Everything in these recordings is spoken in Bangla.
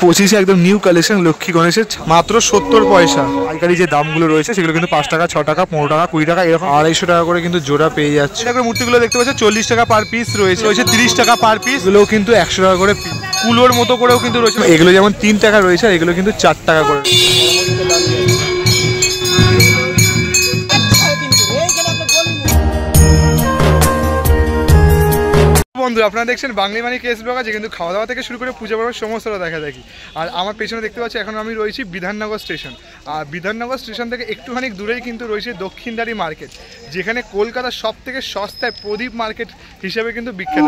2025 একদম নিউ কালেকশন লক্ষ্মী গণেশের মাত্র 70 পয়সা। পাইকারি যে দামগুলো রয়েছে সেগুলো কিন্তু 5 টাকা, 6 টাকা, 15 টাকা, 20 টাকা, এরকম 250 টাকা করে কিন্তু জোড়া পেয়ে যাচ্ছে। এরকম মূর্তিগুলো দেখতে পাচ্ছ 40 টাকা পার পিস রয়েছে, 30 টাকা পার পিস, এগুলোও কিন্তু 100 টাকা করে পিস। কুলোর মতো করেও কিন্তু রয়েছে, এগুলো যেমন 3 টাকা রয়েছে আর এগুলো কিন্তু 4 টাকা করে। বন্ধু আপনারা দেখছেন বাংলা মানি কেস ব্লগ আছে, কিন্তু খাওয়া দাওয়া থেকে শুরু করে পূজা পর্বের সমস্তটা দেখা দেখি। আর আমার পেছনে দেখতে পাচ্ছি এখন আমি রয়েছি বিধাননগর স্টেশন। আর বিধাননগর স্টেশন থেকে একটুখানি দূরেই কিন্তু রয়েছে দক্ষিণদারি মার্কেট, যেখানে কলকাতার সব থেকে সস্তায় প্রদীপ মার্কেট হিসেবে কিন্তু বিখ্যাত।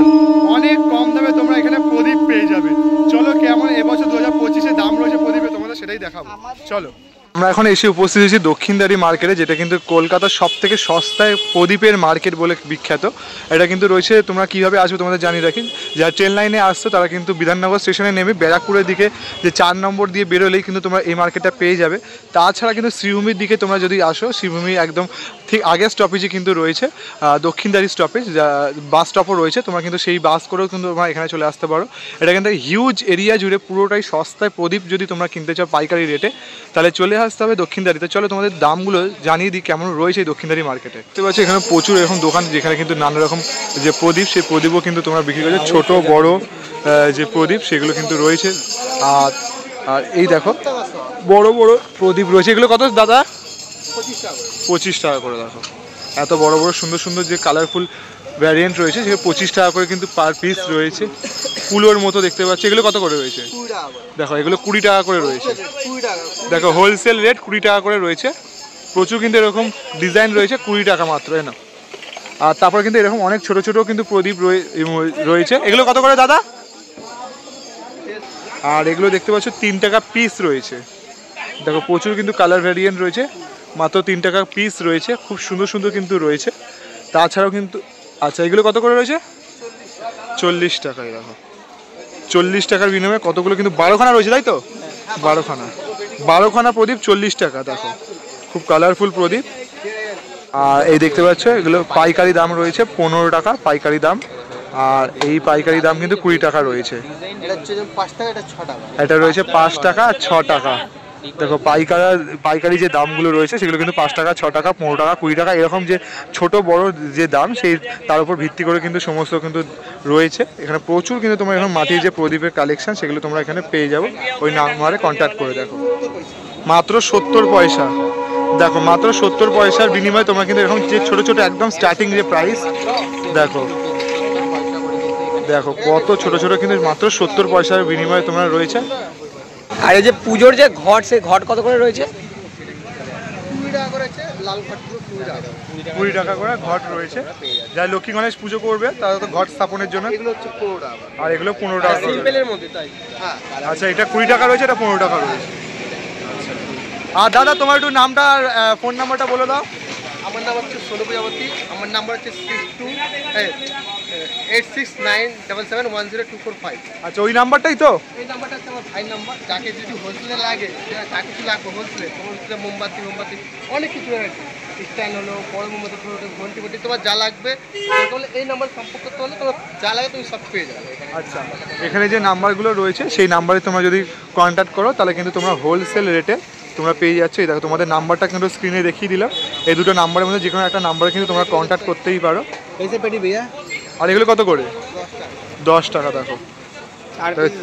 অনেক কম দামে তোমরা এখানে প্রদীপ পেয়ে যাবে। চলো কেমন এবছর 2025-এ দাম রয়েছে প্রদীপে তোমাদের সেটাই দেখাবো। চলো, আমরা এখন এসে উপস্থিত হয়েছি দক্ষিণদারি মার্কেটে, যেটা কিন্তু কলকাতার সব থেকে সস্তায় প্রদীপের মার্কেট বলে বিখ্যাত। এটা কিন্তু রয়েছে, তোমরা কীভাবে আসবে তোমাদের জানিয়ে রাখি। যারা ট্রেন লাইনে আসছো তারা কিন্তু বিধাননগর স্টেশনে নেমে ব্যারাকপুরের দিকে যে 4 নম্বর দিয়ে বেরোলেই কিন্তু তোমরা এই মার্কেটটা পেয়ে যাবে। তাছাড়া কিন্তু শ্রীভূমির দিকে তোমরা যদি আসো, শ্রীভূমি একদম ঠিক আগের স্টপেজে কিন্তু রয়েছে দক্ষিণদারি স্টপেজ, বাস স্টপও রয়েছে। তোমরা কিন্তু সেই বাস করেও কিন্তু তোমরা এখানে চলে আসতে পারো। এটা কিন্তু হিউজ এরিয়া জুড়ে পুরোটাই সস্তায় প্রদীপ যদি তোমরা কিনতে চাও পাইকারি রেটে, তাহলে চলে আসতে হবে দক্ষিণদারিতে। চলো তোমাদের দামগুলো জানিয়ে দিই কেমন রয়েছে এই দক্ষিণদারি মার্কেটে। দেখতে পাচ্ছি এখানে প্রচুর এরকম দোকান, যেখানে কিন্তু নানা রকম যে প্রদীপ, সেই প্রদীপও কিন্তু তোমরা বিক্রি করছো। ছোট বড় যে প্রদীপ সেগুলো কিন্তু রয়েছে। আর এই দেখো বড় বড় প্রদীপ রয়েছে, এগুলো কত দাদা? 25 টাকা করে। দেখো এত বড় বড় সুন্দর সুন্দর যে কালারফুল ভ্যারিয়েন্ট রয়েছে, সেগুলো 25 টাকা করে কিন্তু পার পিস রয়েছে। কুলোর মতো দেখতে পাচ্ছি, এগুলো কত করে রয়েছে? দেখো এগুলো 20 টাকা করে রয়েছে। দেখো হোলসেল রেট 20 টাকা করে রয়েছে। প্রচুর কিন্তু এরকম ডিজাইন রয়েছে, 20 টাকা মাত্র না। আর তারপর কিন্তু এরকম অনেক ছোট ছোট কিন্তু প্রদীপ রয়েছে, এগুলো কত করে দাদা? আর এগুলো দেখতে পাচ্ছ 3 টাকা পিস রয়েছে। দেখো প্রচুর কিন্তু কালার ভ্যারিয়েন্ট রয়েছে, মাত্র 3 টাকা পিস রয়েছে। খুব সুন্দর সুন্দর কিন্তু রয়েছে। তাছাড়াও কিন্তু আচ্ছা, এগুলো কত করে রয়েছে? 40 টাকায়। দেখো 40 টাকার বিনিময়ে কতগুলো কিন্তু 12খানা রয়েছে, তাই তো? 12খানা প্রদীপ 40 টাকা। দেখো খুব কালারফুল প্রদীপ। আর এই দেখতে পাচ্ছ এগুলো পাইকারি দাম রয়েছে 15 টাকা পাইকারি দাম। আর এই পাইকারি দাম কিন্তু 20 টাকা রয়েছে। এটা রয়েছে 5 টাকা আর 6 টাকা। দেখো পাইকারি যে দামগুলো রয়েছে সেগুলো কিন্তু 5 টাকা, 6 টাকা, 15 টাকা, 20 টাকা, এরকম যে ছোট বড় যে দাম সেই তার উপর ভিত্তি করে কিন্তু সমস্ত কিন্তু রয়েছে। এখানে প্রচুর কিন্তু তোমরা এখন মাটির যে প্রদীপের কালেকশন সেগুলো তোমরা এখানে পেয়ে যাবো। ওই নাম্বারে কন্ট্যাক্ট করে দেখো। মাত্র 70 পয়সা। দেখো মাত্র 70 পয়সার বিনিময়ে তোমরা কিন্তু এরকম যে ছোট ছোট একদম স্টার্টিং যে প্রাইস, দেখো দেখো কত ছোট ছোট কিন্তু মাত্র 70 পয়সার বিনিময়ে তোমরা রয়েছে। আর এই যে পুজোর যে ঘট, সেই ঘট কত করে রয়েছে? 20 টাকা করে ঘট রয়েছে। যারা লক্ষ্মী গণেশ পুজো করবে তারা তো ঘট স্থাপনের জন্য, আর এগুলো 15 টাকা। আচ্ছা, এটা 20 টাকা রয়েছে, এটা 15 টাকা রয়েছে। আর দাদা তোমার একটু নামটা আর ফোন নাম্বারটা বলে দাও। আমার নাম হচ্ছে সোনু প্রজাপতি। আমার নাম্বার হচ্ছে 8697710245। আচ্ছা, ওই নাম্বারটাই তো? এই নাম্বারটা হচ্ছে আমার ভাইয়ের নাম্বার। যাকে যদি হোলসেলে লাগে, যা কিছু লাগবে হোলসেলে, তোমার মোমবাতি অনেক কিছু আছে, স্ট্যান্ড হলো, বড় মোমবাতি, ঘন্টি তোমার যা লাগবে তাহলে এই নাম্বার সম্পর্ক করতে হলে তোমার যা লাগে তুমি সব পেয়ে যাবে। আচ্ছা, এখানে যে নাম্বারগুলো রয়েছে সেই নাম্বারে তোমরা যদি কন্ট্যাক্ট করো তাহলে কিন্তু তোমরা হোলসেল রেটে তোমরা পেয়ে যাচ্ছ। এই দেখো তোমাদের নাম্বারটা কিন্তু স্ক্রিনে দেখিয়ে দিলাম। এই দুটো নাম্বারের মধ্যে যে কোনো একটা নাম্বারে কিন্তু তোমরা কন্ট্যাক্ট করতেই পারো। আর এগুলো কত করে? 10 টাকা। দেখো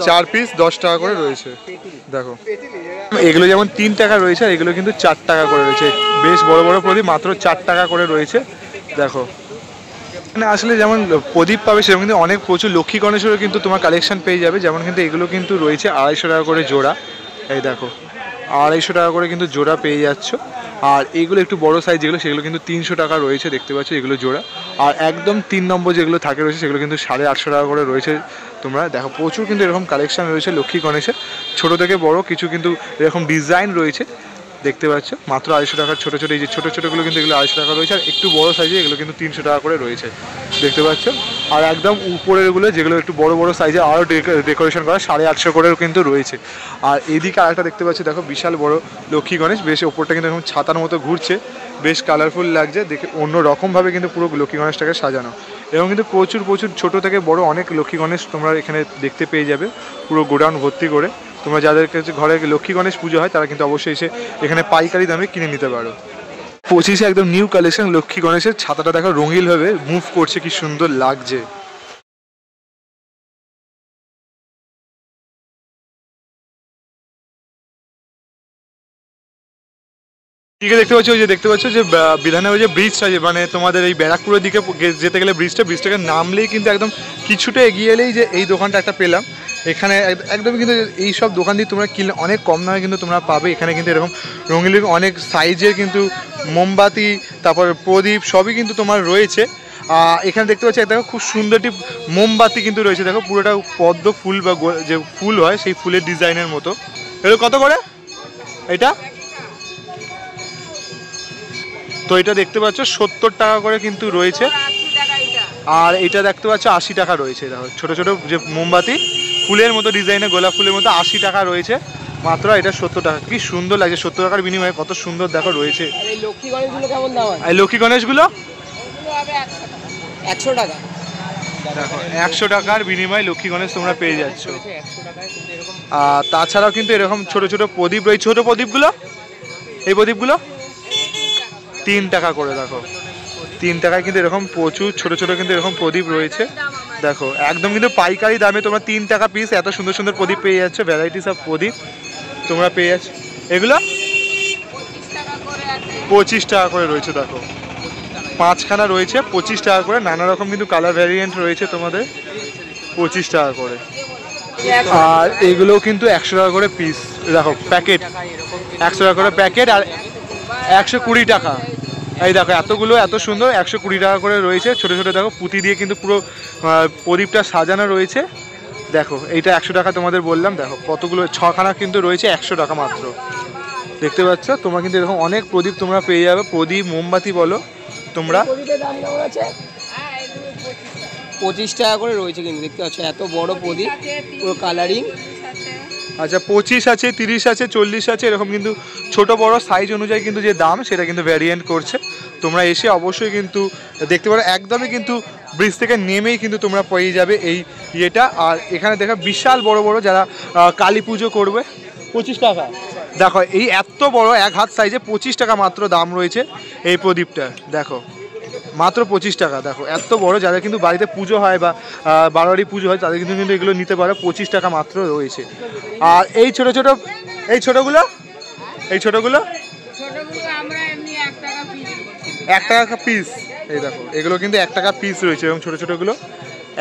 4 পিস 10 টাকা করে রয়েছে। দেখো এগুলো যেমন 3 টাকা রয়েছে, আর এগুলো কিন্তু 4 টাকা করে রয়েছে। বেশ বড় বড় প্রদীপ মাত্র 4 টাকা করে রয়েছে। দেখো মানে আসলে যেমন প্রদীপ পাবে সেরকম কিন্তু অনেক প্রচুর লক্ষ্মী গণেশেরও কিন্তু তোমার কালেকশন পেয়ে যাবে। যেমন কিন্তু এগুলো কিন্তু রয়েছে 250 টাকা করে জোড়া। এই দেখো 250 টাকা করে কিন্তু জোড়া পেয়ে যাচ্ছ। আর এইগুলো একটু বড় সাইজ যেগুলো সেগুলো কিন্তু 300 টাকা রয়েছে, দেখতে পাচ্ছ এগুলো জোড়া। আর একদম 3 নম্বর যেগুলো থাকে রয়েছে সেগুলো কিন্তু 850 টাকা করে রয়েছে। তোমরা দেখো প্রচুর কিন্তু এরকম কালেকশন রয়েছে লক্ষ্মী গণেশের, ছোটো থেকে বড় কিছু কিন্তু এরকম ডিজাইন রয়েছে, দেখতে পাচ্ছ। মাত্র 250 টাকার ছোটো ছোটো, এই যে ছোটো ছোটোগুলো কিন্তু এগুলো 250 টাকা রয়েছে। আর একটু বড় সাইজে এগুলো কিন্তু 300 টাকা করে রয়েছে, দেখতে পাচ্ছ। আর একদম উপরেরগুলো যেগুলো একটু বড় বড় সাইজে আরও ডেকোরেশন করা 850 করেও কিন্তু রয়েছে। আর এদিকে আরেকটা দেখতে পাচ্ছি, দেখো বিশাল বড় লক্ষ্মী গণেশ, বেশ ওপরটা কিন্তু এরকম ছাতার মতো ঘুরছে, বেশ কালারফুল লাগছে দেখে। অন্য রকমভাবে কিন্তু পুরো লক্ষ্মী গণেশটাকে সাজানো। এবং কিন্তু প্রচুর প্রচুর ছোটো থেকে বড় অনেক লক্ষ্মী গণেশ তোমরা এখানে দেখতে পেয়ে যাবে, পুরো গোডাউন ভর্তি করে। তোমরা যাদের কাছে ঘরে লক্ষ্মী গণেশ পুজো হয় তারা কিন্তু অবশ্যই এসে এখানে পাইকারি দামে কিনে নিতে পারো। 25-এ একদম নিউ কালেকশন লক্ষ্মী গণেশের ছাতাটা দেখো রঙিন ভাবে মুভ করছে, কি সুন্দর লাগছে। দিকে দেখতে পাচ্ছ, ওই যে দেখতে পাচ্ছ যে বিধাননগর যে ব্রিজটা, যে মানে তোমাদের এই ব্যারাকপুরের দিকে যেতে গেলে ব্রিজটাকে নামলেই কিন্তু একদম কিছুটা এগিয়ে এলেই যে এই দোকানটা একটা পেলাম। এখানে একদম কিন্তু এই সব দোকান দিয়ে তোমরা কিনলে অনেক কম দামে কিন্তু তোমরা পাবে। এখানে কিন্তু এরকম রঙিন অনেক সাইজের কিন্তু মোমবাতি, তারপর প্রদীপ সবই কিন্তু তোমার রয়েছে। এখানে দেখতে পাচ্ছি দেখো খুব সুন্দর একটি মোমবাতি কিন্তু রয়েছে, দেখো পুরোটা পদ্ম ফুল বা যে ফুল হয় সেই ফুলের ডিজাইনের মতো। এগুলো কত করে এটা? তো এটা দেখতে পাচ্ছ 70 টাকা করে কিন্তু রয়েছে, আর এটা দেখতে পাচ্ছ 80 টাকা রয়েছে। দেখো ছোট ছোট যে মোমবাতি ফুলের মতো ডিজাইনে, গোলাপ ফুলের মতো 80 টাকা রয়েছে মাত্র। এটা 70 টাকা, কি সুন্দর লাগছে। 70 টাকার বিনিময়ে কত সুন্দর দেখো রয়েছে। এই লক্ষ্মী গণেশগুলো কেমন দাম আছে? এই লক্ষ্মী গণেশগুলো 100 টাকা। দেখো 100 টাকার বিনিময়ে লক্ষ্মী গণেশ তোমরা পেয়ে যাচ্ছ। আর তাছাড়াও কিন্তু এরকম ছোট ছোট প্রদীপ রয়েছে। ছোট প্রদীপগুলো, এই প্রদীপগুলো 3 টাকা করে। দেখো 3 টাকায় কিন্তু এরকম প্রচুর ছোট ছোট কিন্তু এরকম প্রদীপ রয়েছে। দেখো একদম কিন্তু পাইকারি দামে তোমরা 3 টাকা পিস এত সুন্দর সুন্দর প্রদীপ পেয়ে যাচ্ছ। ভ্যারাইটিস অফ প্রদীপ তোমরা পেয়ে যাচ্ছ। এগুলো 25 টাকা করে রয়েছে। দেখো 5খানা রয়েছে 25 টাকা করে। নানা রকম কিন্তু কালার ভ্যারিয়েন্ট রয়েছে তোমাদের 25 টাকা করে। আর এগুলোও কিন্তু 100 টাকা করে পিস। দেখো প্যাকেট 100 টাকা করে প্যাকেট, আর 120 টাকা। এই দেখো এতগুলো এত সুন্দর 120 টাকা করে রয়েছে। ছোট ছোট দেখো পুঁতি দিয়ে কিন্তু পুরো প্রদীপটা সাজানো রয়েছে। দেখো এইটা 100 টাকা তোমাদের বললাম। দেখো কতগুলো 6খানা কিন্তু রয়েছে 100 টাকা মাত্র। দেখতে পাচ্ছ তোমরা কিন্তু এরকম অনেক প্রদীপ তোমরা পেয়ে যাবে। প্রদীপ মোমবাতি বলো তোমরা। 25 টাকা করে রয়েছে কিন্তু দেখতে পাচ্ছ, এত বড় প্রদীপ পুরো কালারিং। আচ্ছা 25 আছে, 30 আছে, 40 আছে, এরকম কিন্তু ছোট বড় সাইজ অনুযায়ী কিন্তু যে দাম সেটা কিন্তু ভ্যারিয়েন্ট করছে। তোমরা এসে অবশ্যই কিন্তু দেখতে পারো। একদমই কিন্তু ব্রিজ থেকে নেমেই কিন্তু তোমরা পেয়ে যাবে এই ইয়েটা। আর এখানে দেখো বিশাল বড় বড় যারা কালী পুজো করবে 25 টাকা। দেখো এই এত বড় 1 হাত সাইজে 25 টাকা মাত্র দাম রয়েছে এই প্রদীপটা। দেখো মাত্র 25 টাকা। দেখো এত বড় যাদের কিন্তু বাড়িতে পুজো হয় বা বারোয়ারি পুজো হয় তাদের কিন্তু কিন্তু এগুলো নিতে পারে। 25 টাকা মাত্র রয়েছে। আর এই ছোট ছোট এই ছোটগুলো, এই ছোটগুলো 1 টাকা পিস। এই দেখো এগুলো কিন্তু 1 টাকা পিস রয়েছে, এবং ছোট ছোটগুলো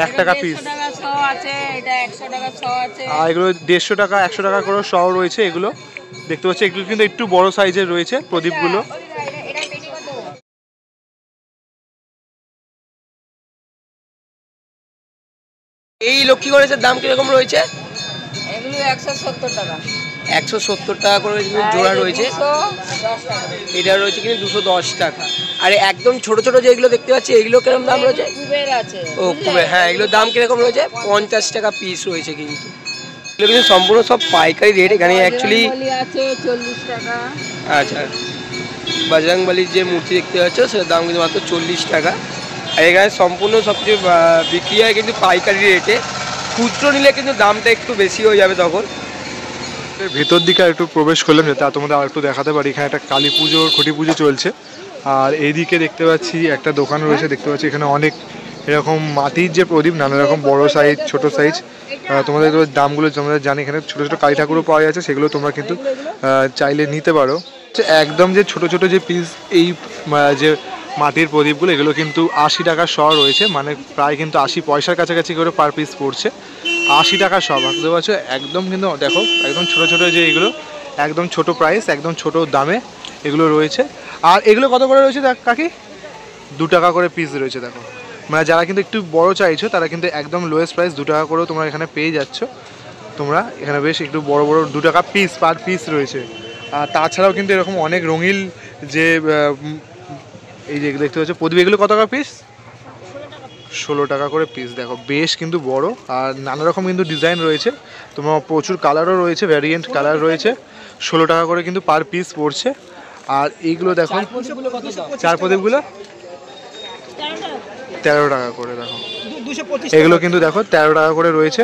1 টাকা পিস। আর এগুলো 150 টাকা 100 টাকা করে সহ রয়েছে। এগুলো দেখতে পাচ্ছি এগুলো কিন্তু একটু বড় সাইজের রয়েছে প্রদীপগুলো। এই লক্ষ্মী গণেশের দাম কিরকম রয়েছে? এগুলো 170 টাকা। 170 টাকা করে জোড়া রয়েছে। এটা রয়েছে কিন্তু 210 টাকা। আর একদম ছোট ছোট যেগুলো দেখতে পাচ্ছি এগুলো কিরকম দাম রয়েছে? কুবের আছে। ও কুবের, হ্যাঁ এগুলোর দাম কিরকম রয়েছে? 50 টাকা পিস রয়েছে কিন্তু। এগুলো কিন্তু সম্পূর্ণ সব পাইকারি রেট। এখানে অ্যাকচুয়ালি আছে 40 টাকা। আচ্ছা বজরংবলীর যে মূর্তি দেখতে পাচ্ছ সেটার দাম কিন্তু মাত্র 40 টাকা। আর এখানে সম্পূর্ণ সবচেয়ে বিক্রি হয় কিন্তু পাইকারি রেটে। খুচরো নিলে কিন্তু দামটা একটু বেশি হয়ে যাবে তখন। ভেতর দিকে একটু প্রবেশ করলাম যাতে তোমাদের আর একটু দেখাতে পারি। এখানে একটা কালী পুজোর খুঁটি পুজো চলছে। আর এইদিকে দেখতে পাচ্ছি একটা দোকান রয়েছে। দেখতে পাচ্ছি এখানে অনেক এরকম মাটির যে প্রদীপ, নানা রকম বড় সাইজ ছোট সাইজ। তোমাদের দামগুলো তোমরা জানি। এখানে ছোট ছোট কালী ঠাকুরও পাওয়া যাচ্ছে, সেগুলো তোমরা কিন্তু চাইলে নিতে পারো। একদম যে ছোট ছোট যে পিস এই যে মাটির প্রদীপগুলো এগুলো কিন্তু 80 টাকা শ রয়েছে, মানে প্রায় কিন্তু 80 পয়সার কাছাকাছি করে পার পিস পড়ছে। 80 টাকা শ বুঝতে পারছো। একদম কিন্তু দেখো একদম ছোট ছোট যে এগুলো একদম ছোট প্রাইস, একদম ছোট দামে এগুলো রয়েছে। আর এগুলো কত করে রয়েছে দেখ কাকি? 2 টাকা করে পিস রয়েছে। দেখো মানে যারা কিন্তু একটু বড় চাইছো তারা কিন্তু একদম লোয়েস্ট প্রাইস 2 টাকা করেও তোমরা এখানে পেয়ে যাচ্ছ। তোমরা এখানে বেশ একটু বড় বড় 2 টাকা পিস পার পিস রয়েছে। আর তাছাড়াও কিন্তু এরকম অনেক রঙিন যে এই যে দেখতে পাচ্ছ প্রদীপ, এগুলো কত টাকা পিস? 16 টাকা করে পিস। দেখো বেশ কিন্তু বড়, আর নানা রকম কিন্তু ডিজাইন রয়েছে। তোমার প্রচুর কালারও রয়েছে, ভ্যারিয়েন্ট কালার রয়েছে। 16 টাকা করে কিন্তু পার পিস পড়ছে। আর এইগুলো দেখো চার প্রদীপগুলো 13 টাকা করে। দেখো এগুলো কিন্তু দেখো 13 টাকা করে রয়েছে।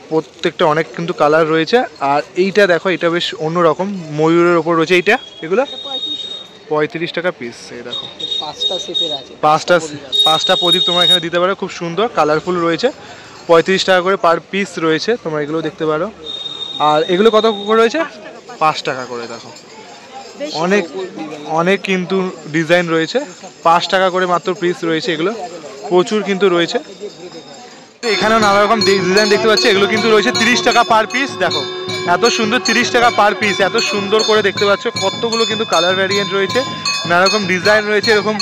প্রত্যেকটা অনেক কিন্তু কালার রয়েছে। আর এইটা দেখো, এটা বেশ অন্যরকম ময়ূরের ওপর রয়েছে। এইটা এগুলো 35 টাকা পিস। এই দেখো 5টা সেটের আছে, 5টা প্রদীপ তোমরা এখানে দিতে পারো, খুব সুন্দর কালারফুল রয়েছে। 35 টাকা করে পার পিস রয়েছে, তোমরা এগুলো দেখতে পারো। আর এগুলো কত করে রয়েছে? 5 টাকা করে। দেখো অনেক অনেক কিন্তু ডিজাইন রয়েছে, 5 টাকা করে মাত্র পিস রয়েছে। এগুলো প্রচুর কিন্তু রয়েছে। এখানেও নানা রকম ডিজাইন দেখতে পাচ্ছি, এগুলো কিন্তু রয়েছে 30 টাকা পার পিস। দেখো এত সুন্দর, 30 টাকা পার পিস, এত সুন্দর করে দেখতে পাচ্ছ। কতগুলো কিন্তু কালার ভ্যারিয়েন্ট রয়েছে, নানা রকম ডিজাইন রয়েছে। এরকম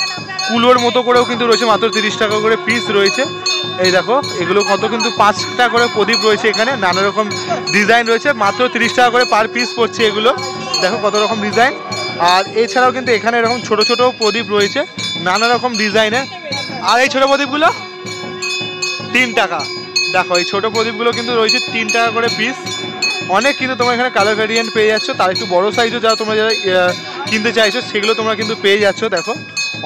কুলোর মতো করেও কিন্তু রয়েছে, মাত্র 30 টাকা করে পিস রয়েছে। এই দেখো এগুলো কত কিন্তু 5টা করে প্রদীপ রয়েছে এখানে, নানা রকম ডিজাইন রয়েছে, মাত্র 30 টাকা করে পার পিস পড়ছে এগুলো। দেখো কত রকম ডিজাইন। আর এছাড়াও কিন্তু এখানে এরকম ছোট ছোট প্রদীপ রয়েছে নানা রকম ডিজাইনের। আর এই ছোট প্রদীপগুলো 3 টাকা। দেখো এই ছোট প্রদীপগুলো কিন্তু রয়েছে 3 টাকা করে পিস। অনেক কিন্তু তোমরা এখানে কালার ভ্যারিয়েন্ট পেয়ে যাচ্ছ। তার একটু বড় সাইজও যারা তোমরা যারা কিনতে চাইছো সেগুলো তোমরা কিন্তু পেয়ে যাচ্ছ। দেখো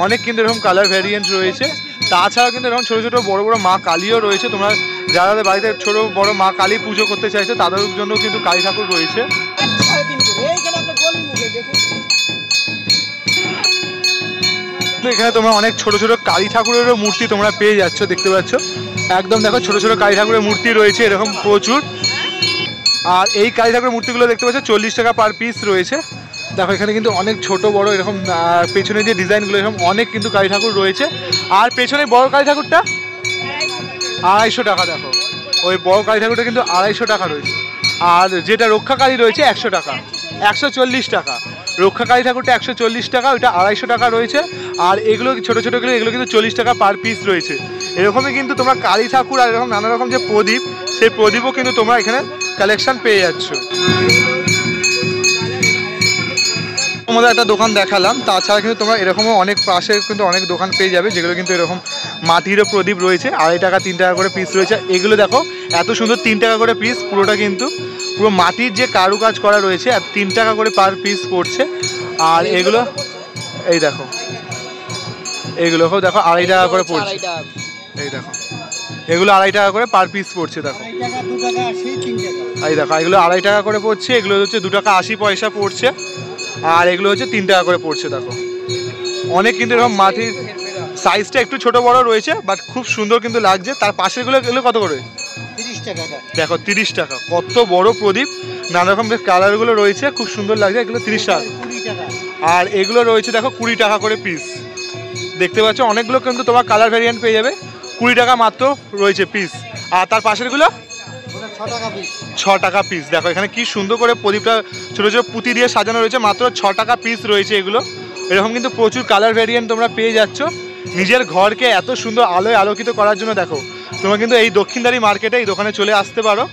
অনেক কিন্তু এরকম কালার ভ্যারিয়েন্ট রয়েছে। তাছাড়াও কিন্তু এরকম ছোটো ছোটো বড় বড় মা কালীও রয়েছে। তোমরা যারা বাড়িতে ছোটো বড় মা কালী পুজো করতে চাইছো তাদের জন্য কিন্তু কালী ঠাকুর রয়েছে। এখানে তোমরা অনেক ছোট ছোট কালী ঠাকুরেরও মূর্তি তোমরা পেয়ে যাচ্ছ, দেখতে পাচ্ছ। একদম দেখো ছোট ছোট কালী ঠাকুরের মূর্তি রয়েছে এরকম প্রচুর। আর এই কালী ঠাকুরের মূর্তিগুলো দেখতে পাচ্ছ 40 টাকা পার পিস রয়েছে। দেখো এখানে কিন্তু অনেক ছোট বড় এরকম পেছনে যে ডিজাইনগুলো এরকম অনেক কিন্তু কালী ঠাকুর রয়েছে। আর পেছনে বড় কালী ঠাকুরটা 250 টাকা। দেখো ওই বড় কালী ঠাকুরটা কিন্তু 250 টাকা রয়েছে। আর যেটা রক্ষাকালী রয়েছে 100 টাকা, 140 টাকা। রক্ষাকালী ঠাকুরটা 140 টাকা, ওইটা 250 টাকা রয়েছে। আর এগুলো ছোটো ছোটোগুলো এগুলো কিন্তু 40 টাকা পার পিস রয়েছে। এরকমই কিন্তু তোমরা কালী ঠাকুর আর এরকম নানা রকম যে প্রদীপ, সেই প্রদীপও কিন্তু তোমরা এখানে কালেকশন পেয়ে যাচ্ছ। তোমাদের একটা দোকান দেখালাম, তাছাড়া কিন্তু তোমরা এরকমও অনেক পাশে কিন্তু অনেক দোকান পেয়ে যাবে যেগুলো কিন্তু এরকম মাটিরও প্রদীপ রয়েছে। 2.5 টাকা 3 টাকা করে পিস রয়েছে। এগুলো দেখো এত সুন্দর 3 টাকা করে পিস, পুরোটা কিন্তু পুরো মাটির যে কারুকাজ করা রয়েছে। আর 3 টাকা করে পার পিস পড়ছে। আর এগুলো এই দেখো এগুলোকেও দেখো 2.5 টাকা করে পড়ছে। এই দেখো এগুলো 2.5 টাকা করে পার পিস পড়ছে। দেখো এই দেখো এগুলো 2.5 টাকা করে পড়ছে, এগুলো হচ্ছে 2 টাকা 80 পয়সা পড়ছে। আর এগুলো হচ্ছে 3 টাকা করে পড়ছে। দেখো অনেক কিন্তু এরকম মাটির সাইজটা একটু ছোট বড় রয়েছে, বাট খুব সুন্দর কিন্তু লাগছে। তার পাশেরগুলো এগুলো কত করে? 30 টাকা। দেখো 30 টাকা, কত বড় প্রদীপ, নানা রকম বেশ কালারগুলো রয়েছে, খুব সুন্দর লাগছে। এগুলো 30 টাকা। আর এগুলো রয়েছে দেখো 20 টাকা করে পিস। দেখতে পাচ্ছ অনেকগুলো কিন্তু তোমার কালার ভ্যারিয়েন্ট পেয়ে যাবে, 20 টাকা মাত্র রয়েছে পিস। আর তার পাশেরগুলো 6 টাকা পিস। দেখো এখানে কি সুন্দর করে প্রদীপটা ছোটো ছোটো পুঁতি দিয়ে সাজানো রয়েছে, মাত্র 6 টাকা পিস রয়েছে এগুলো। এরকম কিন্তু প্রচুর কালার ভ্যারিয়েন্ট তোমরা পেয়ে যাচ্ছ। নিজের ঘরকে এত সুন্দর আলোয় আলোকিত করার জন্য দেখো তোমরা কিন্তু এই দক্ষিণদারি মার্কেটে এই দোকানে চলে আসতে পারো।